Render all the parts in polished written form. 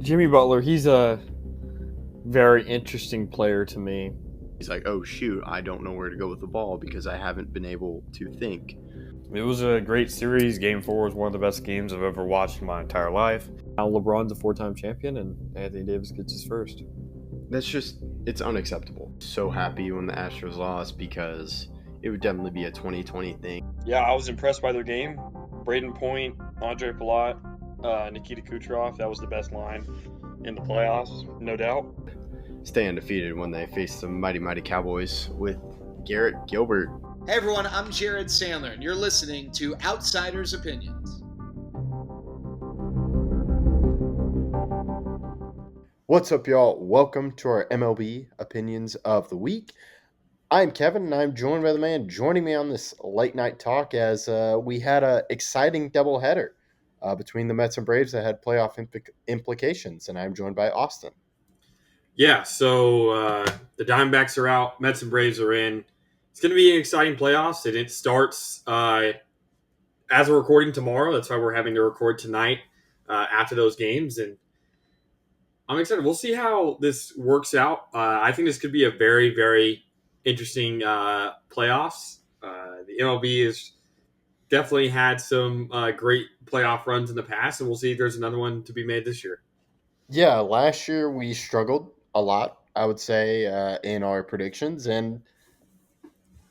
Jimmy Butler, he's a very interesting player to me. He's like, oh shoot, I don't know where to go with the ball because I haven't been able to think. It was a great series. Game 4 was one of the best games I've ever watched in my entire life. Now LeBron's a 4-time champion, and Anthony Davis gets his first. It's unacceptable. So happy when the Astros lost because it would definitely be a 2020 thing. Yeah, I was impressed by their game. Braden Point, Andre Palat, Nikita Kucherov, that was the best line in the playoffs, no doubt. Stay undefeated when they face the mighty Cowboys with Garrett Gilbert. Hey everyone, I'm Jared Sandler, and you're listening to Outsiders' Opinions. What's up, y'all? Welcome to our MLB Opinions of the Week. I'm Kevin, and I'm joined by the man joining me on this late night talk as we had an exciting doubleheader between the Mets and Braves that had playoff implications, and I'm joined by Austin. Yeah, so the Diamondbacks are out, Mets and Braves are in. It's going to be an exciting playoffs, and it starts as we're recording tomorrow. That's why we're having to record tonight after those games, and I'm excited. We'll see how this works out. I think this could be a very, very interesting playoffs. The MLB has definitely had some great playoff runs in the past, and we'll see if there's another one to be made this year. Yeah, last year we struggled a lot, I would say, in our predictions, and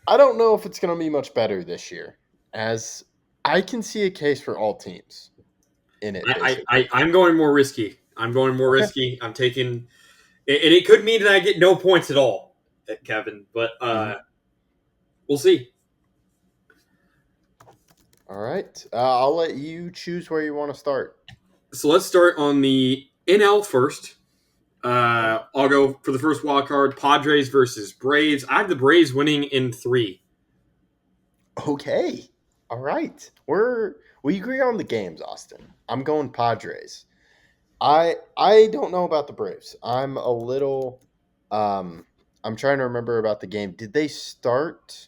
I don't know if it's going to be much better this year, as I can see a case for all teams in it. I'm going more risky. I'm taking, and it could mean that I get no points at all, Kevin, but we'll see. All right. I'll let you choose where you want to start. So let's start on the NL first. I'll go for the first wild card, Padres versus Braves. I have the Braves winning in 3. Okay. All right. We agree on the games, Austin. I'm going Padres. I don't know about the Braves. I'm a little I'm trying to remember about the game. Did they start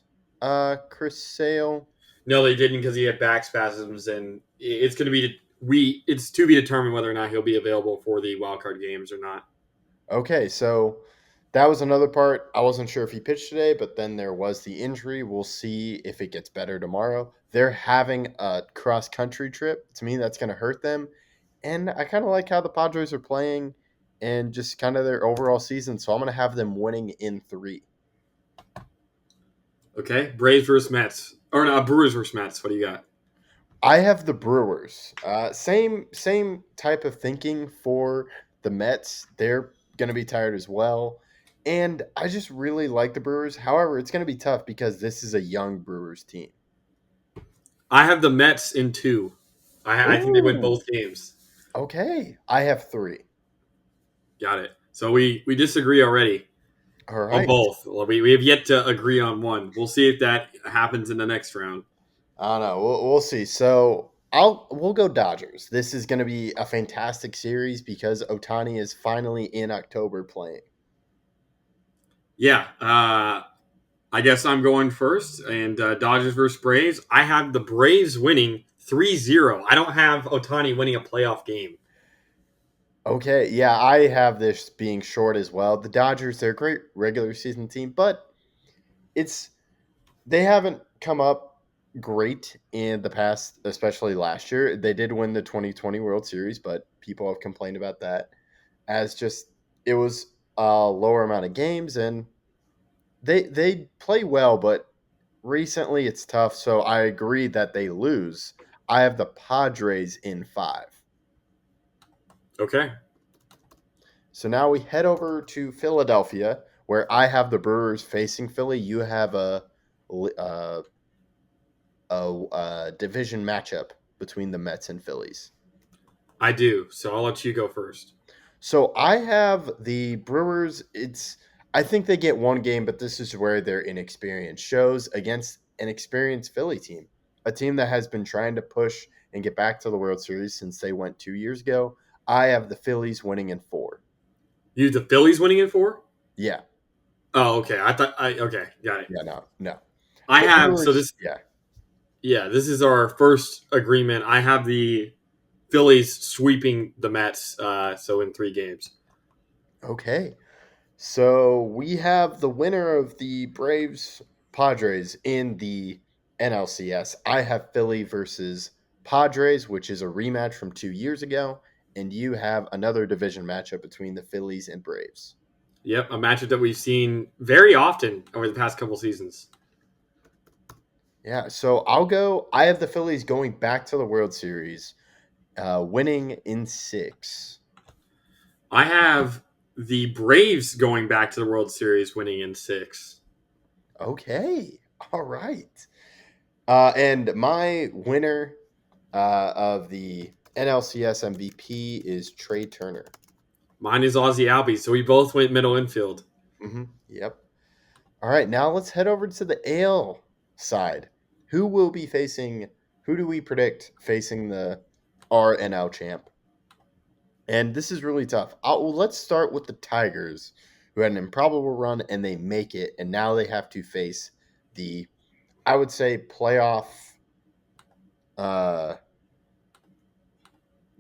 Chris Sale? No, they didn't because he had back spasms, and it's going to be it's to be determined whether or not he'll be available for the wild card games or not. Okay, so that was another part. I wasn't sure if he pitched today, but then there was the injury. We'll see if it gets better tomorrow. They're having a cross-country trip. To me, that's going to hurt them. And I kind of like how the Padres are playing and just kind of their overall season. So I'm going to have them winning in 3. Okay, Braves versus Mets. Or no, Brewers versus Mets. What do you got? I have the Brewers. Same type of thinking for the Mets. They're going to be tired as well. And I just really like the Brewers. However, it's going to be tough because this is a young Brewers team. I have the Mets in 2. I think they win both games. Okay. I have 3. Got it. So we disagree already. All right. On both. We have yet to agree on one. We'll see if that happens in the next round. I don't know. We'll see. So we'll go Dodgers. This is going to be a fantastic series because Ohtani is finally in October playing. Yeah. I guess I'm going first. And Dodgers versus Braves. I have the Braves winning 3-0. I don't have Ohtani winning a playoff game. Okay, yeah, I have this being short as well. The Dodgers, they're a great regular season team, but they haven't come up great in the past, especially last year. They did win the 2020 World Series, but people have complained about that as just it was a lower amount of games, and they play well, but recently it's tough, so I agree that they lose. I have the Padres in 5. Okay. So now we head over to Philadelphia, where I have the Brewers facing Philly. You have a division matchup between the Mets and Phillies. I do. So I'll let you go first. So I have the Brewers. I think they get one game, but this is where their inexperience shows against an experienced Philly team, a team that has been trying to push and get back to the World Series since they went 2 years ago. I have the Phillies winning in 4. You have the Phillies winning in 4? Yeah. Oh, okay. Okay, got it. Yeah, no. I have Brewers, so this. Yeah. Yeah, this is our first agreement. I have the Phillies sweeping the Mets, so in 3 games. Okay. So we have the winner of the Braves Padres in the NLCS. I have Philly versus Padres, which is a rematch from 2 years ago. And you have another division matchup between the Phillies and Braves. Yep, a matchup that we've seen very often over the past couple seasons. Yeah, so I'll go. I have the Phillies going back to the World Series, winning in 6. I have the Braves going back to the World Series, winning in 6. Okay, all right. And my winner of the NLCS MVP is Trey Turner. Mine is Ozzie Albies, so we both went middle infield. Yep. All right, now let's head over to the AL side. Who do we predict facing the RNL champ? And this is really tough. Let's start with the Tigers, who had an improbable run and they make it, and now they have to face the, I would say, playoff.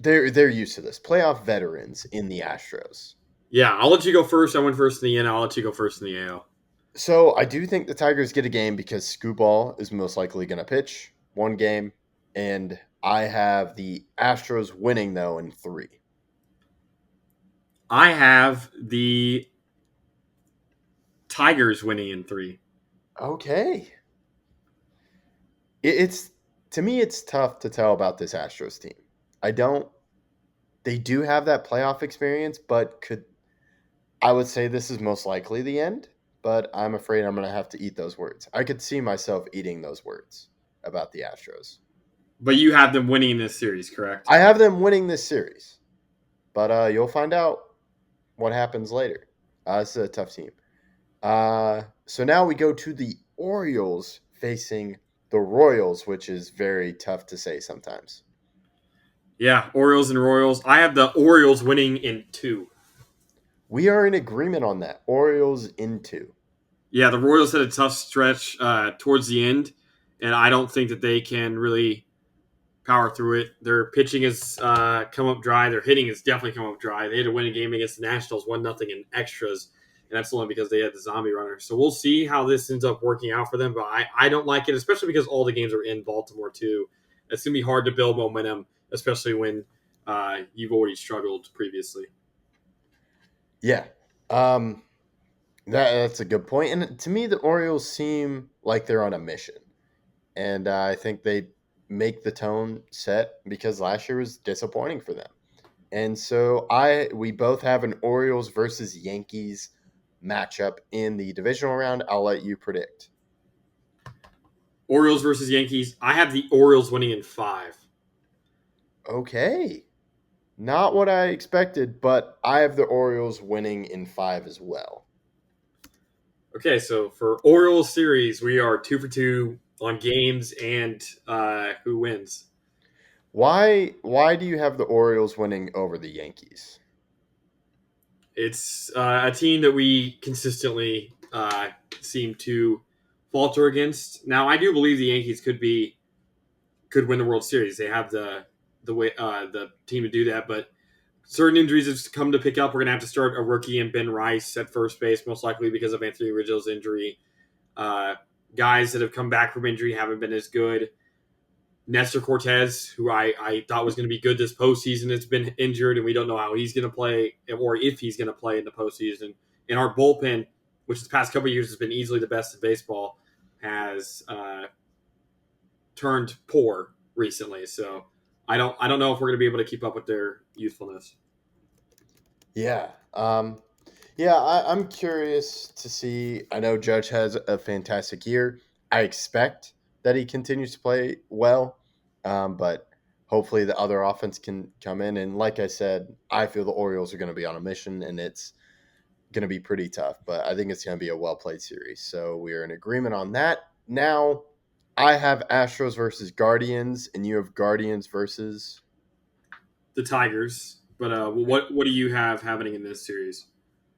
They're used to this. Playoff veterans in the Astros. Yeah, I'll let you go first. I went first in the NL. I'll let you go first in the AL. So I do think the Tigers get a game because Scooball is most likely going to pitch 1 game, and I have the Astros winning though in 3. I have the Tigers winning in 3. Okay. It's to me, it's tough to tell about this Astros team. They do have that playoff experience, but I would say this is most likely the end, but I'm afraid I'm going to have to eat those words. I could see myself eating those words about the Astros. But you have them winning this series, correct? I have them winning this series, but you'll find out what happens later. This is a tough team. So now we go to the Orioles facing the Royals, which is very tough to say sometimes. Yeah, Orioles and Royals. I have the Orioles winning in 2. We are in agreement on that. Orioles in 2. Yeah, the Royals had a tough stretch towards the end, and I don't think that they can really power through it. Their pitching has come up dry. Their hitting has definitely come up dry. They had to win a game against the Nationals 1-0 in extras, and that's only because they had the zombie runner. So we'll see how this ends up working out for them, but I don't like it, especially because all the games are in Baltimore too. It's going to be hard to build momentum, especially when you've already struggled previously. Yeah. That's a good point. And to me, the Orioles seem like they're on a mission. And I think they make the tone set because last year was disappointing for them. And so we both have an Orioles versus Yankees matchup in the divisional round. I'll let you predict. Orioles versus Yankees. I have the Orioles winning in 5. Okay. Not what I expected, but I have the Orioles winning in 5 as well. Okay, so for Orioles series, we are 2 for 2 on games and who wins. Why do you have the Orioles winning over the Yankees? It's a team that we consistently seem to falter against. Now, I do believe the Yankees could win the World Series. They have the team to do that, but certain injuries have come to pick up. We're going to have to start a rookie in Ben Rice at first base, most likely because of Anthony Rizzo's injury. Guys that have come back from injury haven't been as good. Nestor Cortez, who I thought was going to be good this postseason, has been injured, and we don't know how he's going to play or if he's going to play in the postseason. And our bullpen, which the past couple of years has been easily the best in baseball, has turned poor recently. So I don't know if we're going to be able to keep up with their youthfulness. Yeah. I'm curious to see. I know Judge has a fantastic year. I expect that he continues to play well, but hopefully the other offense can come in. And like I said, I feel the Orioles are going to be on a mission, and it's going to be pretty tough. But I think it's going to be a well-played series. So we are in agreement on that. Now, I have Astros versus Guardians, and you have Guardians versus the Tigers. But what do you have happening in this series?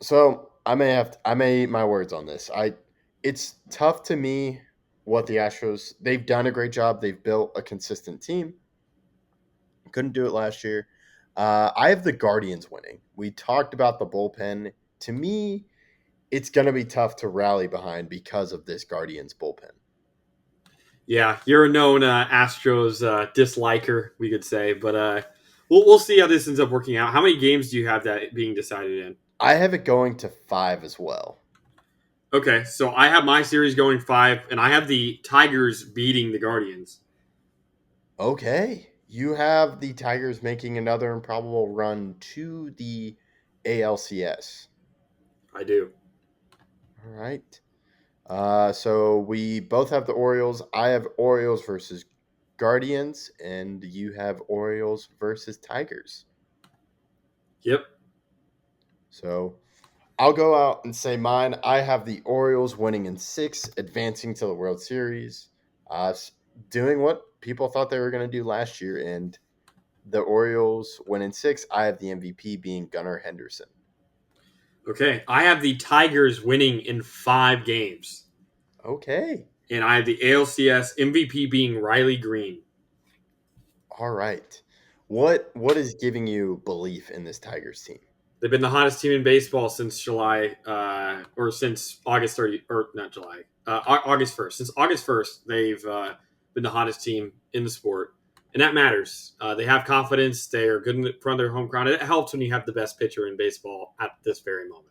So I may eat my words on this. It's tough to me what the Astros, they've done a great job. They've built a consistent team, Couldn't do it last year. I have the Guardians winning. We talked about the bullpen. To me, it's going to be tough to rally behind because of this Guardians bullpen. Yeah, you're a known Astros disliker, we could say, but we'll see how this ends up working out. How many games do you have that being decided in? I have it going to 5 as well. Okay, so I have my series going 5, and I have the Tigers beating the Guardians. Okay. You have the Tigers making another improbable run to the ALCS. I do. All right. So we both have the Orioles. I have Orioles versus Guardians, and you have Orioles versus Tigers. Yep. So I'll go out and say mine. I have the Orioles winning in 6, advancing to the World Series, doing what people thought they were going to do last year, and the Orioles win in 6. I have the MVP being Gunnar Henderson. Okay, I have the Tigers winning in 5 games. Okay. And I have the ALCS MVP being Riley Green. All right. What is giving you belief in this Tigers team? They've been the hottest team in baseball since July, or since August 30, or not July, August 1st. Since August 1st, they've been the hottest team in the sport. And that matters. They have confidence. They are good in front of their home crowd. It helps when you have the best pitcher in baseball at this very moment.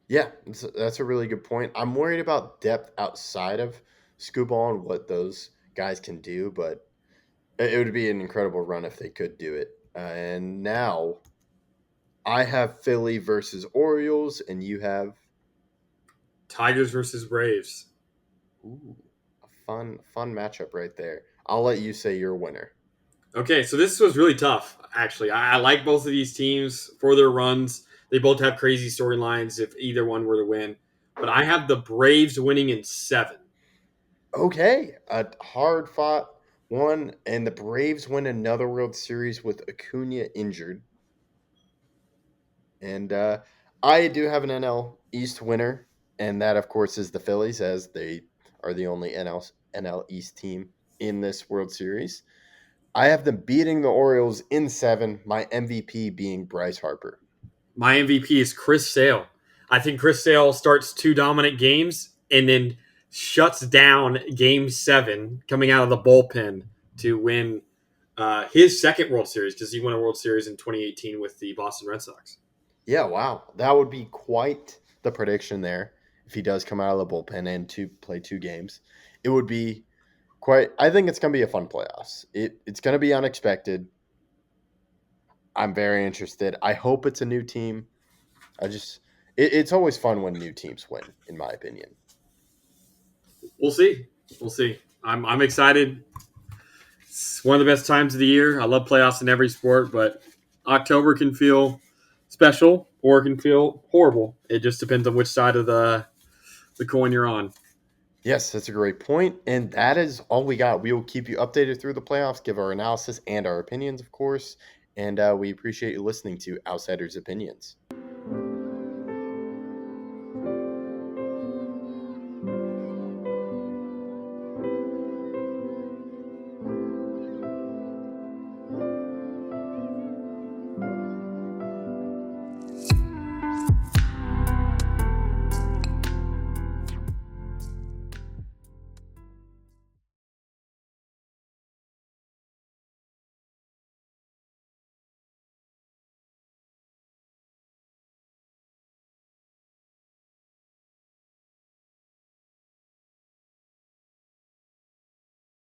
Yeah, that's a really good point. I'm worried about depth outside of Scooball and what those guys can do, but it would be an incredible run if they could do it. And now I have Philly versus Orioles, and you have Tigers versus Braves. ooh, a fun matchup right there. I'll let you say your winner. Okay, so this was really tough, actually. I like both of these teams for their runs. They both have crazy storylines if either one were to win. But I have the Braves winning in 7. Okay, a hard-fought one, and the Braves win another World Series with Acuna injured. And I do have an NL East winner, and that, of course, is the Phillies, as they are the only NL East team in this World Series. I have them beating the Orioles in 7, my MVP being Bryce Harper. My MVP is Chris Sale. I think Chris Sale starts 2 dominant games and then shuts down Game 7 coming out of the bullpen to win his second World Series, because he won a World Series in 2018 with the Boston Red Sox. Yeah, wow. That would be quite the prediction there if he does come out of the bullpen and to play 2 games. It would be quite – I think it's going to be a fun playoffs. It's going to be unexpected. I'm very interested. I hope it's a new team. It's always fun when new teams win, in my opinion. We'll see. I'm excited. It's one of the best times of the year. I love playoffs in every sport, but October can feel special or it can feel horrible. It just depends on which side of the coin you're on. Yes, that's a great point. And that is all we got. We will keep you updated through the playoffs, give our analysis and our opinions, of course. And we appreciate you listening to Outsiders Opinions.